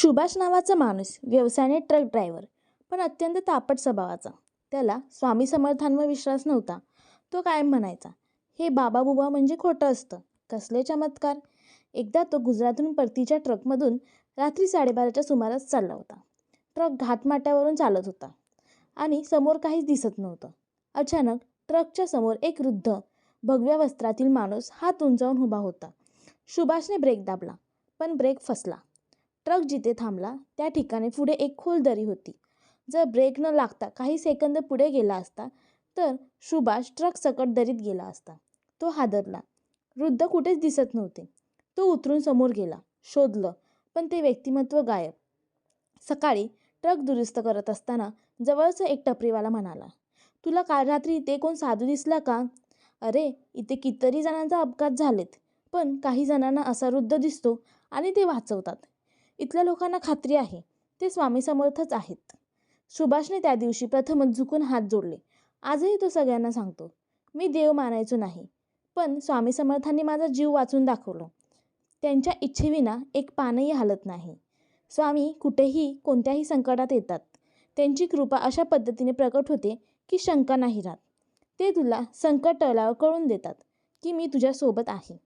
सुभाष नावाचा माणूस व्यवसायाने ट्रक ड्रायव्हर, पण अत्यंत तापट स्वभावाचा. त्याला स्वामी समर्थांवर विश्वास नव्हता. तो कायम म्हणायचा, हे बाबा बुबा म्हणजे खोटं असतं, कसले चमत्कार. एकदा तो गुजरातहून परतीच्या ट्रकमधून रात्री 12:30च्या सुमारास चालला होता. ट्रक घाटमाट्यावरून चालत होता आणि समोर काहीच दिसत नव्हतं. अचानक ट्रकच्या समोर एक वृद्ध भगव्या वस्त्रातील माणूस हात उंचावून उभा होता. सुभाषने ब्रेक दाबला, पण ब्रेक फसला. ट्रक जिथे थांबला त्या ठिकाणी पुढे एक खोल दरी होती. जर ब्रेक न लागता काही सेकंद पुढे गेला असता तर सुभाष ट्रक सकट दरीत गेला असता. तो हादरला. वृद्ध कुठेच दिसत नव्हते. तो उतरून समोर गेला, शोधलं, पण ते व्यक्तिमत्व गायब. सकाळी ट्रक दुरुस्त करत असताना जवळचा एक टपरीवाला म्हणाला, तुला काल रात्री इथे कोण साधू दिसला का? अरे, इथे कितीतरी जणांचा अपघात झालेत, पण काही जणांना असा वृद्ध दिसतो आणि ते वाचवतात. इथल्या लोकांना खात्री आहे ते स्वामी समर्थच आहेत. सुभाषने त्या दिवशी प्रथमच झुकून हात जोडले. आजही तो सगळ्यांना सांगतो, मी देव मानायचो नाही, पण स्वामी समर्थांनी माझा जीव वाचून दाखवलं. त्यांच्या इच्छेविना एक पानही हालत नाही. स्वामी कुठेही कोणत्याही संकटात येतात. त्यांची कृपा अशा पद्धतीने प्रकट होते की शंका नाही राहत. ते तुला संकट टळल्यावर कळून देतात की मी तुझ्यासोबत आहे.